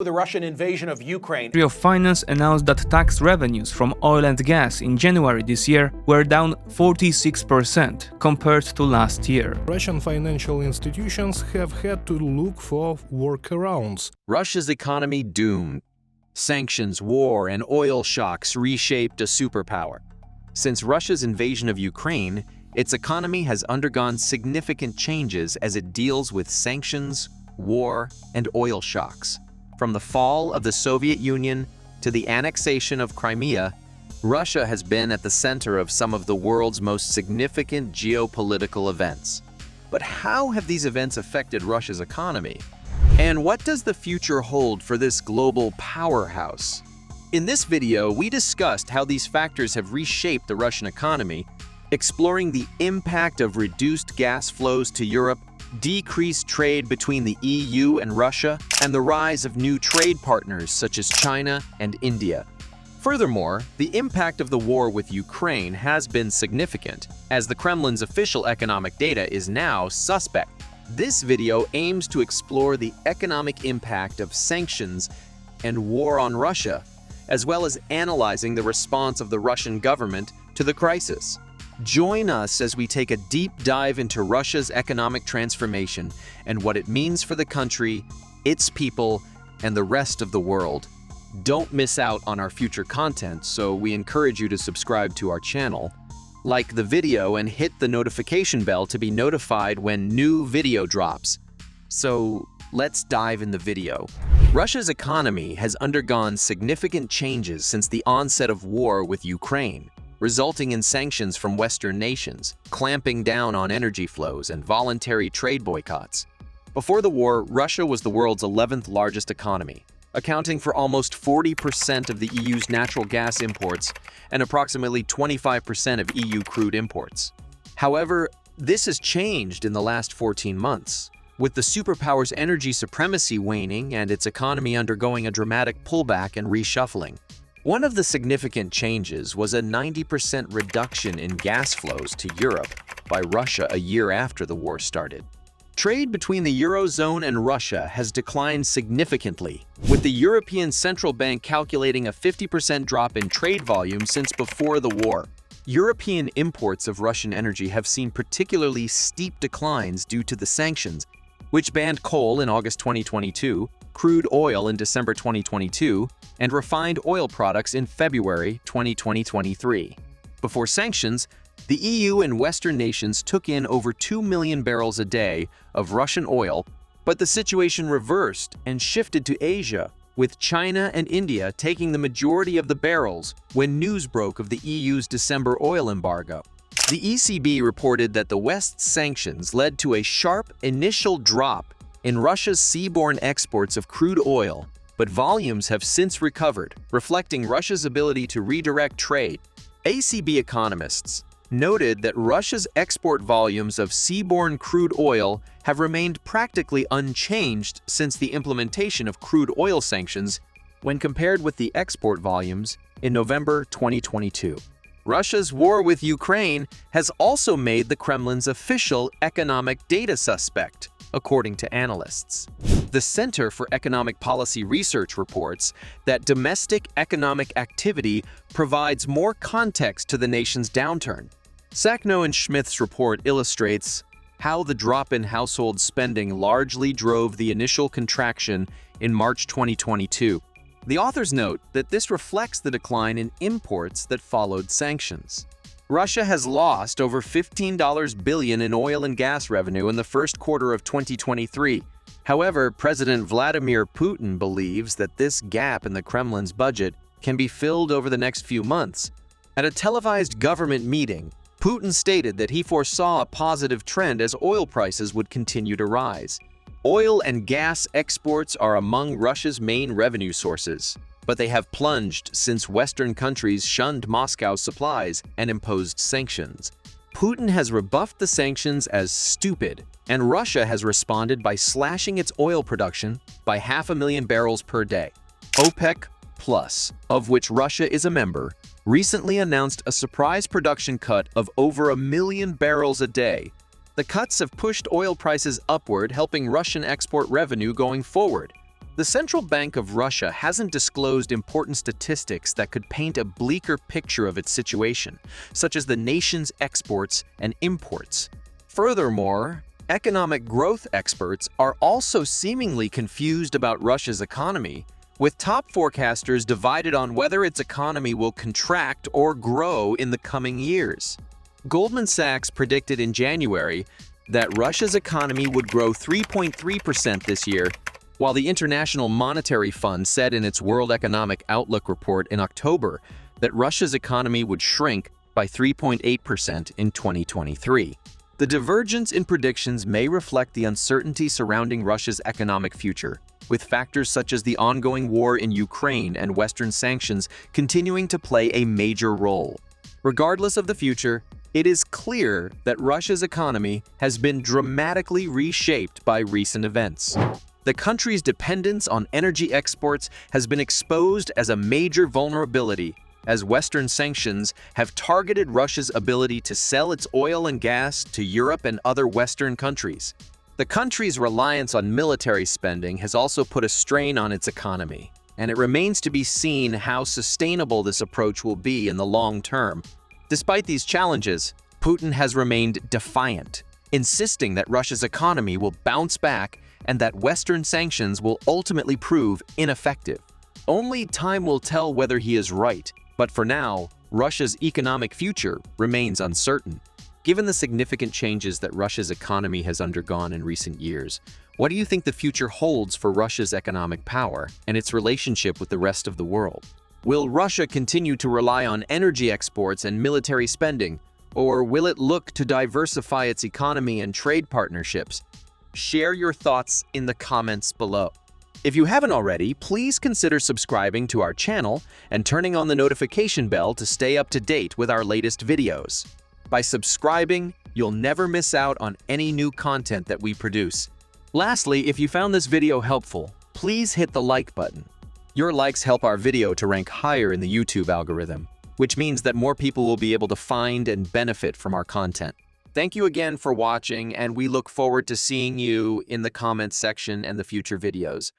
The Russian invasion of Ukraine. Ministry of Finance announced that tax revenues from oil and gas in January this year were down 46% compared to last year. Russian financial institutions have had to look for workarounds. Russia's economy doomed. Sanctions, war, and oil shocks reshaped a superpower. Since Russia's invasion of Ukraine, its economy has undergone significant changes as it deals with sanctions, war, and oil shocks. From the fall of the Soviet Union to the annexation of Crimea, Russia has been at the center of some of the world's most significant geopolitical events. But how have these events affected Russia's economy? And what does the future hold for this global powerhouse? In this video, we discussed how these factors have reshaped the Russian economy, exploring the impact of reduced gas flows to Europe, decreased trade between the EU and Russia, and the rise of new trade partners such as China and India. Furthermore, the impact of the war with Ukraine has been significant, as the Kremlin's official economic data is now suspect. This video aims to explore the economic impact of sanctions and war on Russia, as well as analyzing the response of the Russian government to the crisis. Join us as we take a deep dive into Russia's economic transformation and what it means for the country, its people, and the rest of the world. Don't miss out on our future content, so we encourage you to subscribe to our channel, like the video, and hit the notification bell to be notified when new video drops. So let's dive in the video. Russia's economy has undergone significant changes since the onset of war with Ukraine, resulting in sanctions from Western nations, clamping down on energy flows, and voluntary trade boycotts. Before the war, Russia was the world's 11th largest economy, accounting for almost 40% of the EU's natural gas imports and approximately 25% of EU crude imports. However, this has changed in the last 14 months, with the superpower's energy supremacy waning and its economy undergoing a dramatic pullback and reshuffling. One of the significant changes was a 90% reduction in gas flows to Europe by Russia a year after the war started. Trade between the Eurozone and Russia has declined significantly, with the European Central Bank calculating a 50% drop in trade volume since before the war. European imports of Russian energy have seen particularly steep declines due to the sanctions, which banned coal in August 2022, crude oil in December 2022, and refined oil products in February 2023. Before sanctions, the EU and Western nations took in over 2 million barrels a day of Russian oil, but the situation reversed and shifted to Asia, with China and India taking the majority of the barrels when news broke of the EU's December oil embargo. The ECB reported that the West's sanctions led to a sharp initial drop in Russia's seaborne exports of crude oil, but volumes have since recovered, reflecting Russia's ability to redirect trade. ECB economists noted that Russia's export volumes of seaborne crude oil have remained practically unchanged since the implementation of crude oil sanctions when compared with the export volumes in November 2022. Russia's war with Ukraine has also made the Kremlin's official economic data suspect, according to analysts. The Center for Economic Policy Research reports that domestic economic activity provides more context to the nation's downturn. Sackno and Schmidt's report illustrates how the drop in household spending largely drove the initial contraction in March 2022. The authors note that this reflects the decline in imports that followed sanctions. Russia has lost over $15 billion in oil and gas revenue in the first quarter of 2023. However, President Vladimir Putin believes that this gap in the Kremlin's budget can be filled over the next few months. At a televised government meeting, Putin stated that he foresaw a positive trend as oil prices would continue to rise. Oil and gas exports are among Russia's main revenue sources, but they have plunged since Western countries shunned Moscow's supplies and imposed sanctions. Putin has rebuffed the sanctions as stupid, and Russia has responded by slashing its oil production by 500,000 barrels per day. OPEC+, of which Russia is a member, recently announced a surprise production cut of over 1 million barrels a day. The cuts have pushed oil prices upward, helping Russian export revenue going forward. The Central Bank of Russia hasn't disclosed important statistics that could paint a bleaker picture of its situation, such as the nation's exports and imports. Furthermore, economic growth experts are also seemingly confused about Russia's economy, with top forecasters divided on whether its economy will contract or grow in the coming years. Goldman Sachs predicted in January that Russia's economy would grow 3.3% this year, while the International Monetary Fund said in its World Economic Outlook report in October that Russia's economy would shrink by 3.8% in 2023. The divergence in predictions may reflect the uncertainty surrounding Russia's economic future, with factors such as the ongoing war in Ukraine and Western sanctions continuing to play a major role. Regardless of the future, it is clear that Russia's economy has been dramatically reshaped by recent events. The country's dependence on energy exports has been exposed as a major vulnerability, as Western sanctions have targeted Russia's ability to sell its oil and gas to Europe and other Western countries. The country's reliance on military spending has also put a strain on its economy, and it remains to be seen how sustainable this approach will be in the long term. Despite these challenges, Putin has remained defiant, insisting that Russia's economy will bounce back and that Western sanctions will ultimately prove ineffective. Only time will tell whether he is right, but for now, Russia's economic future remains uncertain. Given the significant changes that Russia's economy has undergone in recent years, what do you think the future holds for Russia's economic power and its relationship with the rest of the world? Will Russia continue to rely on energy exports and military spending, or will it look to diversify its economy and trade partnerships? Share your thoughts in the comments below. If you haven't already, please consider subscribing to our channel and turning on the notification bell to stay up to date with our latest videos. By subscribing, you'll never miss out on any new content that we produce. Lastly, if you found this video helpful, please hit the like button. Your likes help our video to rank higher in the YouTube algorithm, which means that more people will be able to find and benefit from our content. Thank you again for watching, and we look forward to seeing you in the comments section and the future videos.